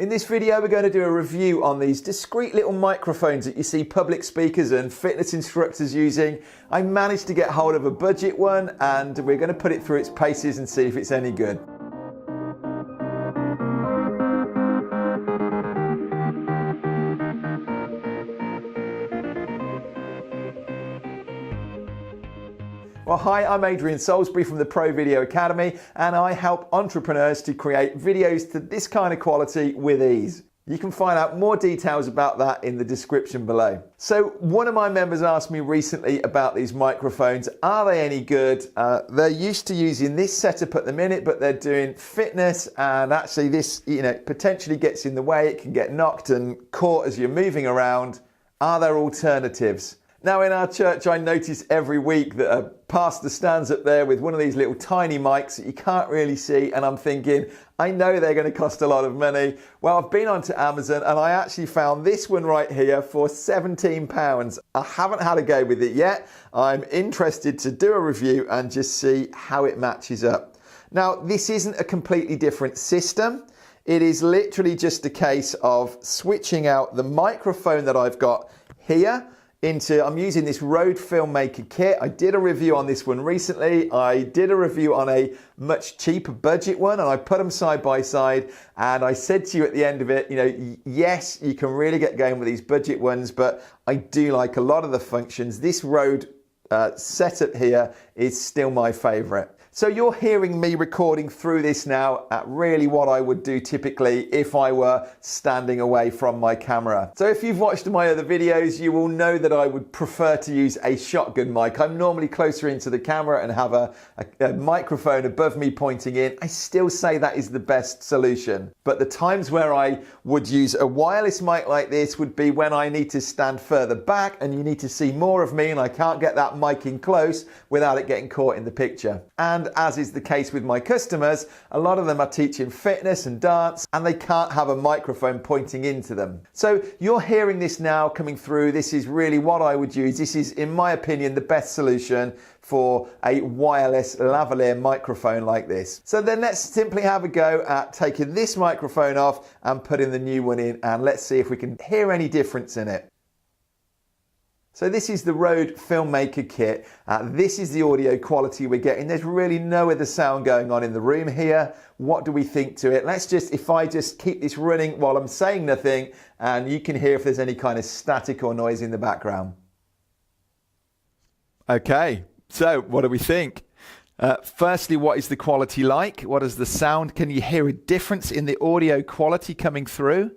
In this video, we're going to do a review on these discreet little microphones that you see public speakers and fitness instructors using. I managed to get hold of a budget one and we're going to put it through its paces and see if it's any good. Well, hi, I'm Adrian Salisbury from the Pro Video Academy, and I help entrepreneurs to create videos to this kind of quality with ease. You can find out more details about that in the description below. So one of my members asked me recently about these microphones. Are they any good? They're used to using this setup at the minute, but they're doing fitness, and actually this, potentially gets in the way. It can get knocked and caught as you're moving around. Are there alternatives? Now in our church, I notice every week that a pastor stands up there with one of these little tiny mics that you can't really see, and I'm thinking, I know they're going to cost a lot of money. Well, I've been onto Amazon and I actually found this one right here for £17. I haven't had a go with it yet. I'm interested to do a review and just see how it matches up. Now, this isn't a completely different system. It is literally just a case of switching out the microphone that I've got here I'm using this Rode Filmmaker kit. I did a review on this one recently. I did a review on a much cheaper budget one, and I put them side by side, and I said to you at the end of it, yes, you can really get going with these budget ones, but I do like a lot of the functions. This Rode setup here is still my favorite. So you're hearing me recording through this now at really what I would do typically if I were standing away from my camera. So if you've watched my other videos, you will know that I would prefer to use a shotgun mic. I'm normally closer into the camera and have a microphone above me pointing in. I still say that is the best solution. But the times where I would use a wireless mic like this would be when I need to stand further back and you need to see more of me and I can't get that mic in close without it getting caught in the picture. And as is the case with my customers, a lot of them are teaching fitness and dance and they can't have a microphone pointing into them. So you're hearing this now coming through. This is really what I would use. This is, in my opinion, the best solution for a wireless lavalier microphone like this. So then let's simply have a go at taking this microphone off and putting the new one in, and let's see if we can hear any difference in it. So this is the Rode Filmmaker kit. This is the audio quality we're getting. There's really no other sound going on in the room here. What do we think to it? If I just keep this running while I'm saying nothing, and you can hear if there's any kind of static or noise in the background. Okay, so what do we think? Firstly, what is the quality like? What is the sound? Can you hear a difference in the audio quality coming through?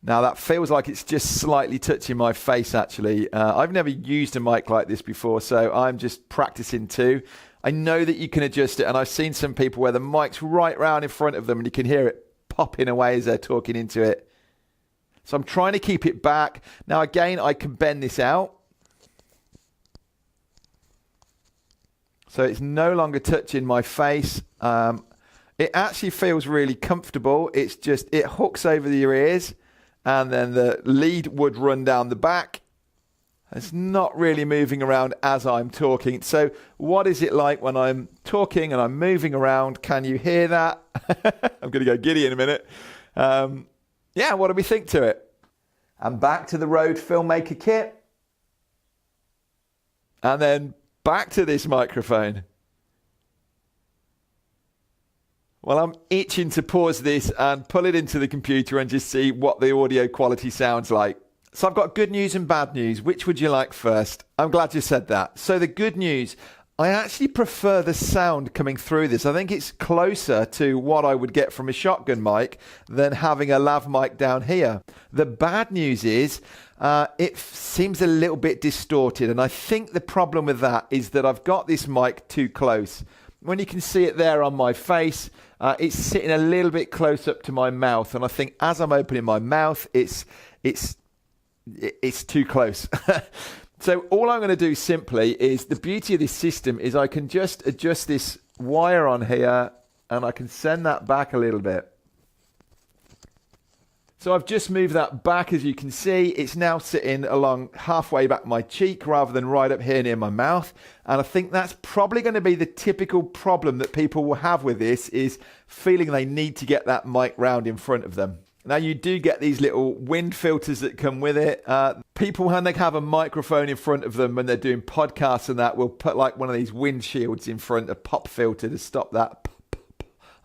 Now that feels like it's just slightly touching my face actually. I've never used a mic like this before, so I'm just practicing too. I know that you can adjust it, and I've seen some people where the mic's right round in front of them and you can hear it popping away as they're talking into it. So I'm trying to keep it back. Now again, I can bend this out. So it's no longer touching my face. It actually feels really comfortable. It hooks over your ears. And then the lead would run down the back. It's not really moving around as I'm talking. So what is it like when I'm talking and I'm moving around? Can you hear that? I'm going to go giddy in a minute. Yeah, what do we think to it? And back to the Rode Filmmaker kit. And then back to this microphone. Well, I'm itching to pause this and pull it into the computer and just see what the audio quality sounds like. So I've got good news and bad news. Which would you like first? I'm glad you said that. So the good news, I actually prefer the sound coming through this. I think it's closer to what I would get from a shotgun mic than having a lav mic down here. The bad news is it seems a little bit distorted. And I think the problem with that is that I've got this mic too close. When you can see it there on my face, it's sitting a little bit close up to my mouth, and I think as I'm opening my mouth, it's too close. So all I'm going to do simply is, the beauty of this system is I can just adjust this wire on here, and I can send that back a little bit. So I've just moved that back, as you can see. It's now sitting along halfway back my cheek rather than right up here near my mouth. And I think that's probably going to be the typical problem that people will have with this, is feeling they need to get that mic round in front of them. Now, you do get these little wind filters that come with it. People, when they have a microphone in front of them when they're doing podcasts and that, will put like one of these windshields in front, a pop filter to stop that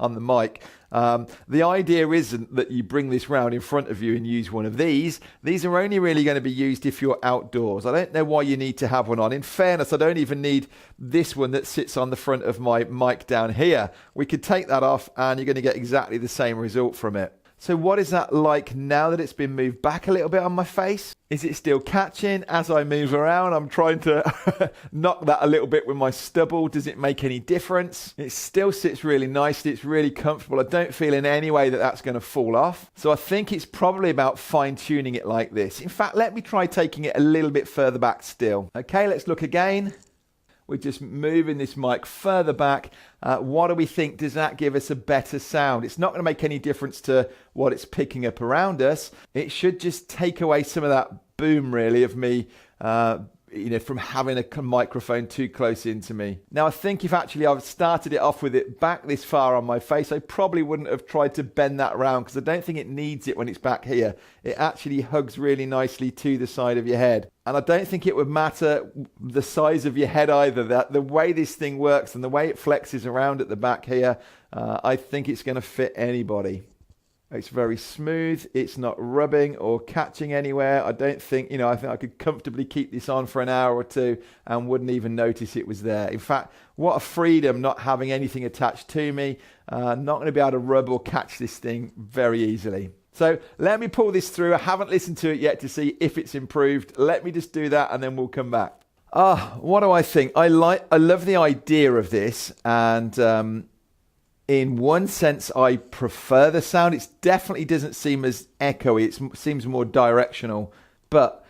on the mic. The idea isn't that you bring this round in front of you and use one of these. These are only really going to be used if you're outdoors. I don't know why you need to have one on. In fairness, I don't even need this one that sits on the front of my mic down here. We could take that off and you're going to get exactly the same result from it. So what is that like now that it's been moved back a little bit on my face? Is it still catching as I move around? I'm trying to knock that a little bit with my stubble. Does it make any difference? It still sits really nicely. It's really comfortable. I don't feel in any way that that's going to fall off. So I think it's probably about fine tuning it like this. In fact, let me try taking it a little bit further back still. Okay, let's look again. We're just moving this mic further back. What do we think? Does that give us a better sound? It's not going to make any difference to what it's picking up around us. It should just take away some of that boom, really, of me from having a microphone too close into me. Now, I think if actually I've started it off with it back this far on my face, I probably wouldn't have tried to bend that around, because I don't think it needs it when it's back here. It actually hugs really nicely to the side of your head. And I don't think it would matter the size of your head either. That the way this thing works and the way it flexes around at the back here, I think it's going to fit anybody. It's very smooth. It's not rubbing or catching anywhere. I don't think, I think I could comfortably keep this on for an hour or two and wouldn't even notice it was there. In fact, what a freedom not having anything attached to me. Not going to be able to rub or catch this thing very easily. So let me pull this through. I haven't listened to it yet to see if it's improved. Let me just do that and then we'll come back. What do I think? I love the idea of this, and in one sense, I prefer the sound. It definitely doesn't seem as echoey. It seems more directional. But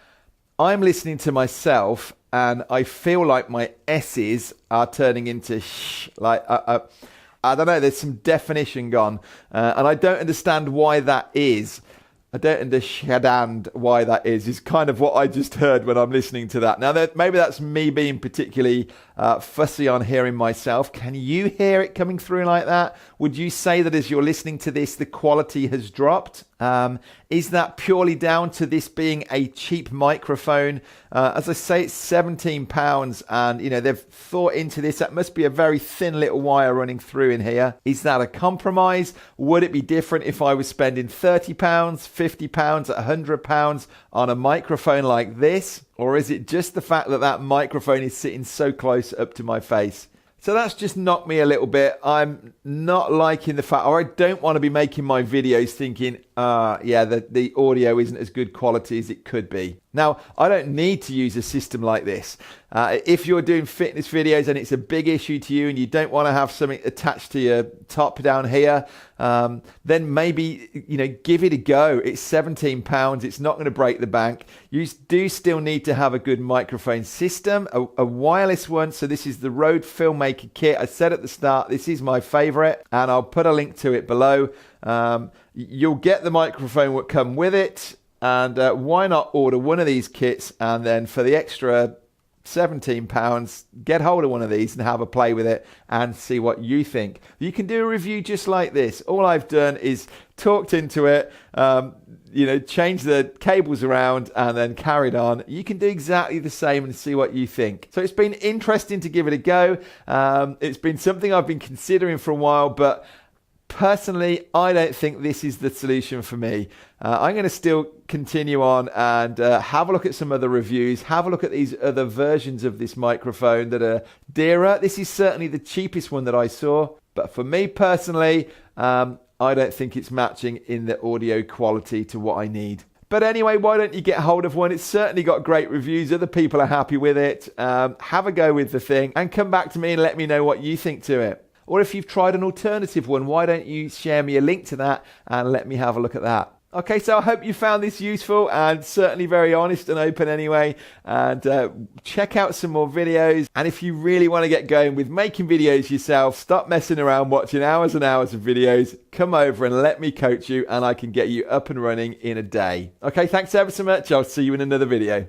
I'm listening to myself, and I feel like my S's are turning into sh. Like, I don't know, there's some definition gone. And I don't understand why that is. I don't understand why that is kind of what I just heard when I'm listening to that. Now, maybe that's me being particularly fussy on hearing myself. Can you hear it coming through like that? Would you say that as you're listening to this, the quality has dropped? Is that purely down to this being a cheap microphone? As I say, it's £17 and, they've thought into this. That must be a very thin little wire running through in here. Is that a compromise? Would it be different if I was spending £30, £50, £100 on a microphone like this? Or is it just the fact that that microphone is sitting so close up to my face? So that's just knocked me a little bit. I'm not liking the fact, or I don't want to be making my videos thinking, the audio isn't as good quality as it could be. Now, I don't need to use a system like this. If you're doing fitness videos and it's a big issue to you and you don't want to have something attached to your top down here, then maybe, give it a go. It's £17. It's not going to break the bank. You do still need to have a good microphone system, a wireless one. So this is the Rode Filmmaker kit. I said at the start, this is my favorite, and I'll put a link to it below. You'll get the microphone that come with it. And why not order one of these kits, and then for the extra £17, get hold of one of these and have a play with it and see what you think. You can do a review just like this. All I've done is talked into it, changed the cables around and then carried on. You can do exactly the same and see what you think. So it's been interesting to give it a go. It's been something I've been considering for a while, but personally, I don't think this is the solution for me. I'm going to still continue on and have a look at some other reviews, have a look at these other versions of this microphone that are dearer. This is certainly the cheapest one that I saw. But for me personally, I don't think it's matching in the audio quality to what I need. But anyway, why don't you get hold of one? It's certainly got great reviews. Other people are happy with it. Have a go with the thing and come back to me and let me know what you think to it. Or if you've tried an alternative one, why don't you share me a link to that and let me have a look at that? Okay, so I hope you found this useful and certainly very honest and open anyway. And check out some more videos. And if you really want to get going with making videos yourself, stop messing around watching hours and hours of videos. Come over and let me coach you and I can get you up and running in a day. Okay, thanks ever so much. I'll see you in another video.